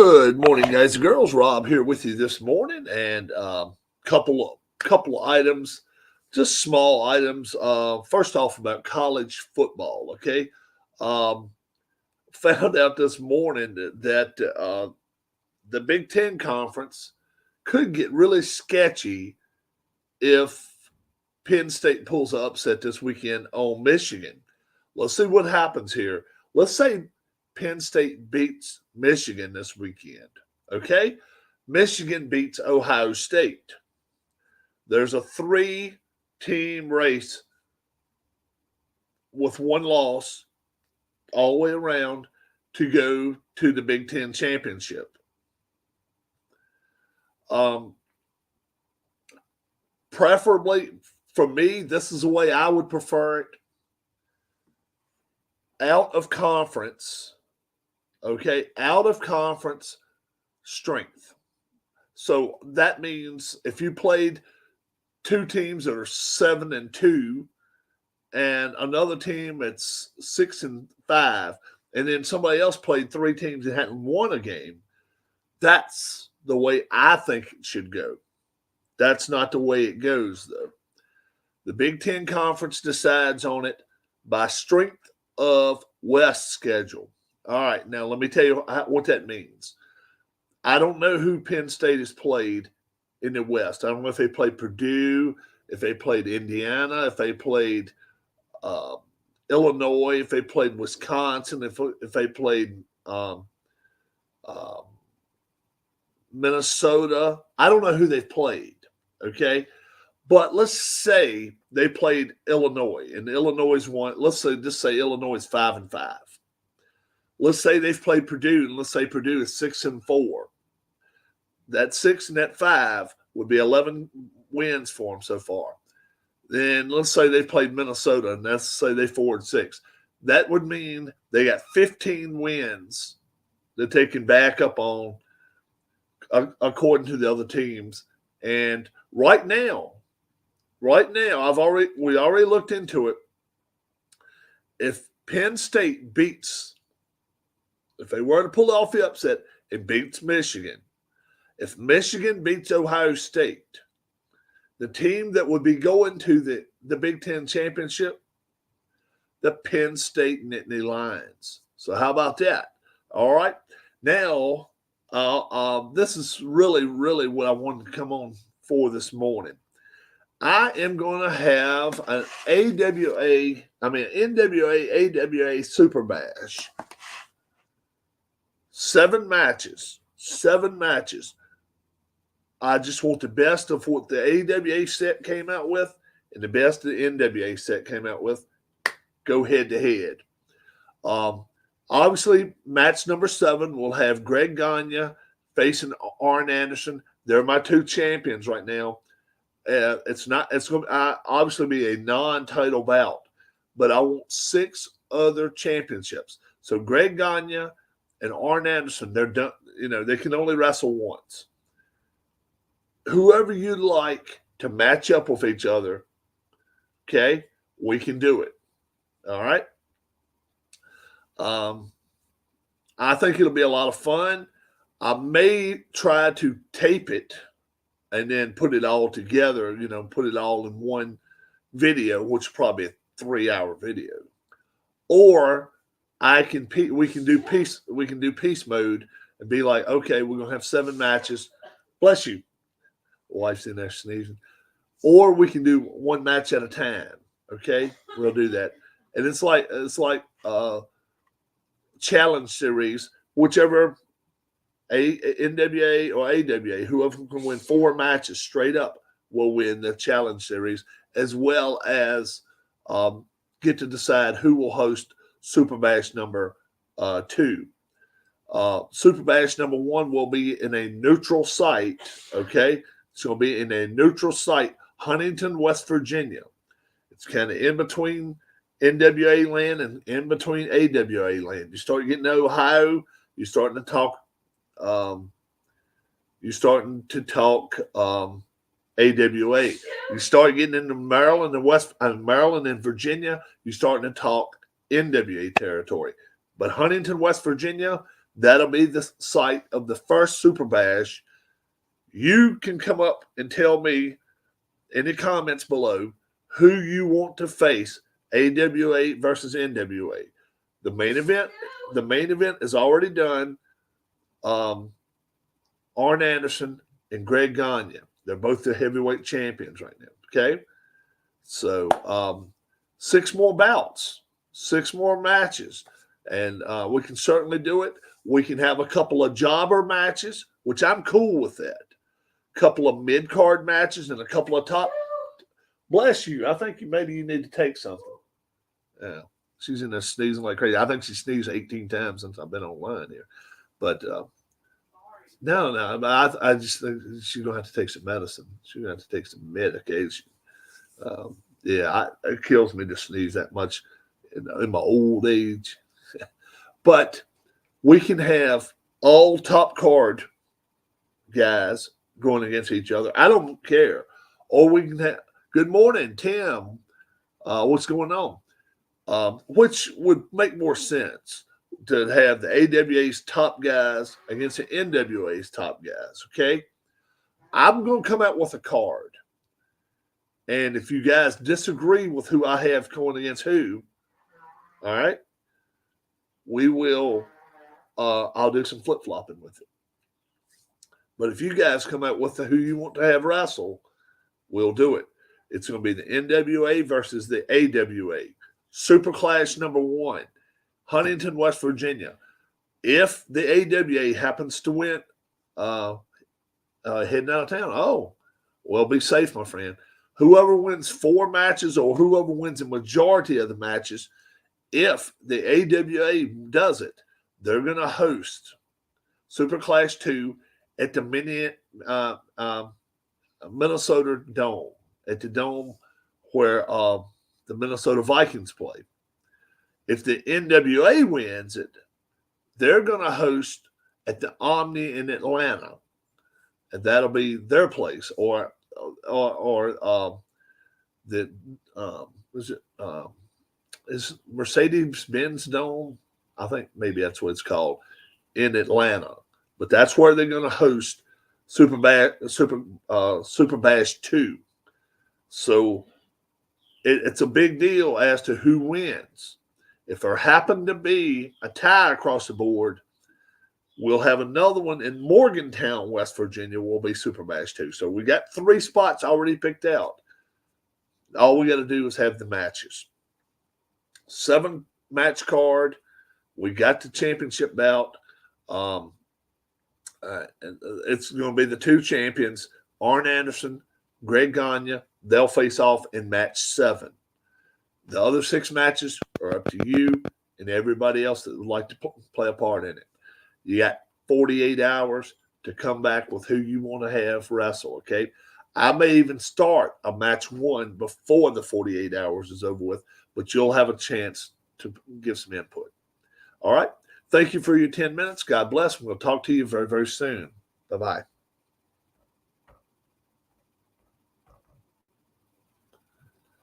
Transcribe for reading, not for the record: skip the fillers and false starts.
Good morning, guys and girls. Rob here with you this morning, and couple of items, just small items. First off, about college football. Okay, um, found out this morning that the Big Ten conference could get really sketchy if Penn State pulls an upset this weekend on Michigan. Let's see what happens here. Let's say Penn State beats Michigan this weekend. Okay? Michigan beats Ohio State. There's a 3-team race with one loss all the way around to go to the Big Ten championship. Preferably, for me, this is the way I would prefer it. Out of conference, okay, out of conference strength. So that means if you played two teams that are 7-2 and another team that's 6-5, and then somebody else played three teams that hadn't won a game, that's the way I think it should go. That's not the way it goes, though. The Big Ten Conference decides on it by strength of West schedule. All right, now let me tell you what that means. I don't know who Penn State has played in the West. I don't know if they played Purdue, if they played Indiana, if they played Illinois, if they played Wisconsin, if they played Minnesota. I don't know who they've played, okay? But let's say they played Illinois, and Illinois won. Just say Illinois is 5-5. Let's say they've played Purdue, and let's say Purdue is 6-4. That 6 and that 5 would be 11 wins for them so far. Then let's say they played Minnesota, and let's say they 4-6. That would mean they got 15 wins that they can back up on, according to the other teams. And right now, we already looked into it. If Penn State if they were to pull off the upset, it beats Michigan. If Michigan beats Ohio State, the team that would be going to the Big Ten championship, the Penn State Nittany Lions. So how about that? All right. Now, this is really, really what I wanted to come on for this morning. I am going to have an NWA AWA Super Bash. 7 matches. I just want the best of what the AWA set came out with and the best the NWA set came out with. Go head to head. Obviously, match number 7 will have Greg Gagne facing Arn Anderson. They're my 2 champions right now. It's going to obviously be a non-title bout, but I want 6 other championships. So Greg Gagne and Arn Anderson, they're done. They can only wrestle once. Whoever you'd like to match up with each other, okay, we can do it. All right. I think it'll be a lot of fun. I may try to tape it and then put it all together, put it all in one video, which is probably a 3-hour video. Or we can do peace mode and be like, okay, we're gonna have 7 matches. Bless you. Wife's in there sneezing. Or we can do 1 match at a time. Okay, we'll do that. And it's like challenge series, whichever NWA or AWA, whoever can win 4 matches straight up will win the challenge series, as well as get to decide who will host Super Bash number 2. Super Bash number 1 will be in a neutral site. Okay, it's going to be in a neutral site, Huntington, West Virginia. It's kind of in between NWA land and in between AWA land. You start getting to Ohio, you're starting to talk AWA. You start getting into Maryland and Maryland and Virginia, you're starting to talk NWA territory. But Huntington, West Virginia, That'll be the site of the first Super Bash. You can come up and tell me in the comments below who you want to face, AWA versus NWA. The main event is already done. Arn Anderson and Greg Gagne. They're both the heavyweight champions right now. Okay. So 6 more bouts, 6 more matches, and we can certainly do it. We can have a couple of jobber matches, which I'm cool with that. A couple of mid-card matches and a couple of top. Bless you. I think maybe you need to take something. Yeah. She's in there sneezing like crazy. I think she sneezed 18 times since I've been online here. But no. I just think she's going to have to take some medicine. She's going to have to take some medication. It kills me to sneeze that much in my old age. But we can have all top card guys going against each other. I don't care. Or we can have, good morning, Tim. What's going on? Which would make more sense to have the AWA's top guys against the NWA's top guys, okay? I'm going to come out with a card. And if you guys disagree with who I have going against who, all right, we will, I'll do some flip-flopping with it. But if you guys come out with who you want to have wrestle, we'll do it. It's going to be the NWA versus the AWA. Super Clash number 1, Huntington, West Virginia. If the AWA happens to win, heading out of town, well, be safe, my friend. Whoever wins 4 matches or whoever wins the majority of the matches, if the AWA does it, they're going to host Super Clash 2 at the Minnesota Dome, at the dome where the Minnesota Vikings play. If the NWA wins it, they're going to host at the Omni in Atlanta, and that'll be their place. Or is Mercedes-Benz Dome? I think maybe that's what it's called in Atlanta. But that's where they're going to host Super Bash 2. So it's a big deal as to who wins. If there happened to be a tie across the board, we'll have another one in Morgantown, West Virginia, will be Super Bash 2. So we got 3 spots already picked out. All we got to do is have the matches. 7 match card. We got the championship bout. It's going to be the 2 champions, Arn Anderson, Greg Gagne. They'll face off in match 7. The other 6 matches are up to you and everybody else that would like to play a part in it. You got 48 hours to come back with who you want to have wrestle, okay? I may even start a match 1 before the 48 hours is over with, but you'll have a chance to give some input. All right? Thank you for your 10 minutes. God bless. We'll talk to you very, very soon. Bye-bye.